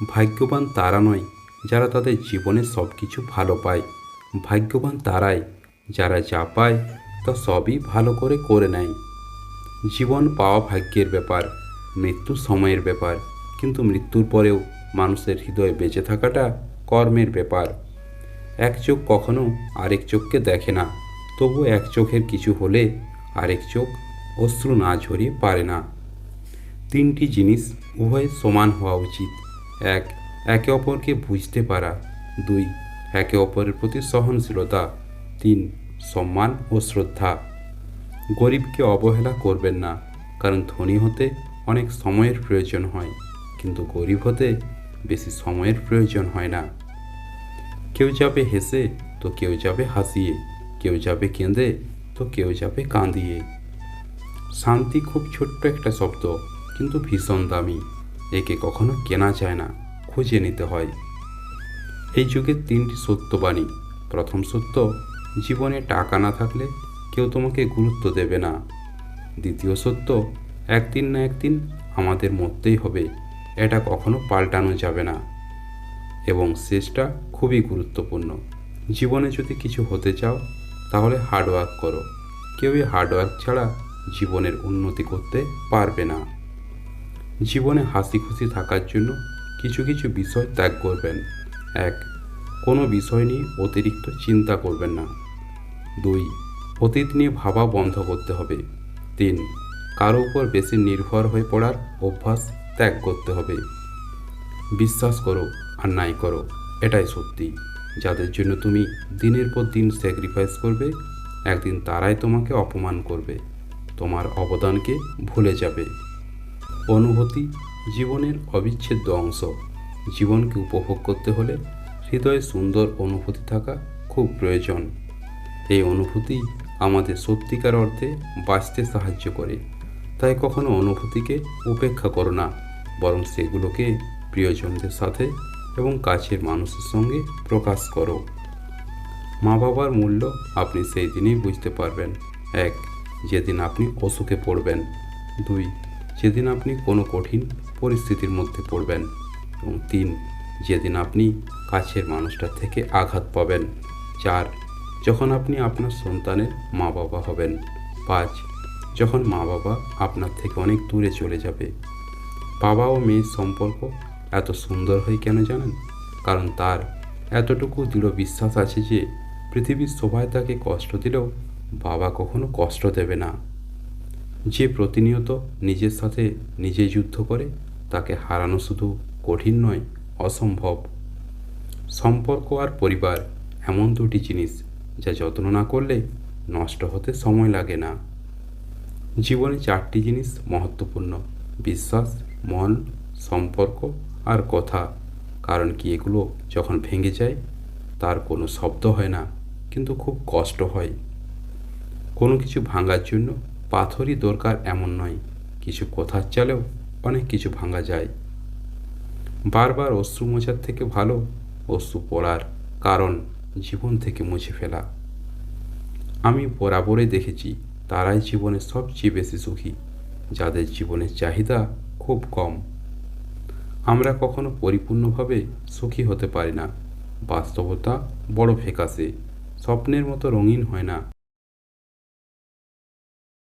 ভাগ্যবান তারা নয় যারা তাদের জীবনে সব কিছু ভালো পায়। ভাগ্যবান তারাই যারা যা পায় তা সবই ভালো করে করে নেয়। জীবন পাওয়া ভাগ্যের ব্যাপার, মৃত্যু সময়ের ব্যাপার, কিন্তু মৃত্যুর পরেও মানুষের হৃদয়ে বেঁচে থাকাটা কর্মের ব্যাপার। এক চোখ কখনো আরেক চোখকে দেখে না, তবু এক চোখের কিছু হলে আরেক চোখ অশ্রু না ঝরিয়ে পারে না। তিনটি জিনিস উভয় সমান হওয়া উচিত। এক, একে অপরকে বুঝতে পারা। দুই, একে অপরের প্রতি সহনশীলতা। তিন, সম্মান ও শ্রদ্ধা। গরিবকে অবহেলা করবেন না, কারণ ধনী হতে অনেক সময়ের প্রয়োজন হয়, কিন্তু গরিব হতে বেশি সময়ের প্রয়োজন হয় না। কেউ যাবে হেসে তো কেউ যাবে হাসিয়ে, কেউ যাবে কেঁদে তো কেউ যাবে কাঁদিয়ে। শান্তি খুব ছোট্ট একটা শব্দ, কিন্তু ভীষণ দামি। একে কখনো কেনা যায় না, খুঁজে নিতে হয়। এই যুগের তিনটি সত্যবাণী। প্রথম সত্য, জীবনে টাকা না থাকলে কেউ তোমাকে গুরুত্ব দেবে না। দ্বিতীয় সত্য, একদিন না একদিন আমাদের মরতেই হবে, এটা কখনো পাল্টানো যাবে না। এবং শেষটা খুবই গুরুত্বপূর্ণ, জীবনে যদি কিছু হতে চাও তাহলে হার্ডওয়ার্ক করো। কেউই হার্ডওয়ার্ক ছাড়া জীবনের উন্নতি করতে পারবে না। জীবনে হাসি খুশি থাকার জন্য কিছু কিছু বিষয় ত্যাগ করবেন। এক, কোনো বিষয় নিয়ে অতিরিক্ত চিন্তা করবেন না। দুই, অতীত নিয়ে ভাবা বন্ধ করতে হবে। তিন, কারো উপর বেশি নির্ভর হয়ে পড়ার অভ্যাস ত্যাগ করতে হবে। বিশ্বাস করো আর নাই করো, এটাই সত্যি। যাদের জন্য তুমি দিনের পর দিন স্যাক্রিফাইস করবে, একদিন তারাই তোমাকে অপমান করবে, তোমার অবদানকে ভুলে যাবে। অনুভূতি জীবনের অবিচ্ছেদ্য অংশ। জীবনকে উপভোগ করতে হলে হৃদয়ে সুন্দর অনুভূতি থাকা খুব প্রয়োজন। এই অনুভূতি আমাদের সত্যিকার অর্থে বাঁচতে সাহায্য করে। তাই কখনো অনুভূতিকে উপেক্ষা করো না, বরং সেগুলোকে প্রিয়জনদের সাথে এবং কাছের মানুষের সঙ্গে প্রকাশ করো। মা বাবার মূল্য আপনি সেই দিনেই বুঝতে পারবেন। এক, যেদিন আপনি অসুখে পড়বেন। দুই, যেদিন আপনি কোনো কঠিন পরিস্থিতির মধ্যে পড়বেন। এবং তিন, যেদিন আপনি কাছের মানুষটার থেকে আঘাত পাবেন। চার, যখন আপনি আপনার সন্তানের মা বাবা হবেন। পাঁচ, যখন মা বাবা আপনার থেকে অনেক দূরে চলে যাবে। বাবা ও মেয়ের সম্পর্ক এত সুন্দর হয় কেন জানেন? কারণ তার এতটুকু দৃঢ় বিশ্বাস আছে যে পৃথিবীর সবাই তাকে কষ্ট দিলেও বাবা কখনো কষ্ট দেবে না। যে প্রতিনিয়ত নিজের সাথে নিজে যুদ্ধ করে, তাকে হারানো শুধু কঠিন নয়, অসম্ভব। সম্পর্ক আর পরিবার এমন দুটি জিনিস যা যত্ন না করলে নষ্ট হতে সময় লাগে না। জীবনে চারটি জিনিস মহত্বপূর্ণ: বিশ্বাস, মন, সম্পর্ক আর কথা। কারণ কি, এগুলো যখন ভেঙে যায় তার কোনো শব্দ হয় না, কিন্তু খুব কষ্ট হয়। কোনো কিছু ভাঙার জন্য পাথরই দরকার এমন নয়, কিছু কথার চালেও অনেক কিছু ভাঙা যায়। বারবার অশ্রু মোছার থেকে ভালো অশ্রু পড়ার কারণ জীবন থেকে মুছে ফেলা। আমি বরাবরই দেখেছি তারাই জীবনে সবচেয়ে বেশি সুখী, যাদের জীবনের চাহিদা খুব কম। আমরা কখনো পরিপূর্ণভাবে সুখী হতে পারি না। বাস্তবতা বড় ফ্যাকাশে, স্বপ্নের মতো রঙিন হয় না।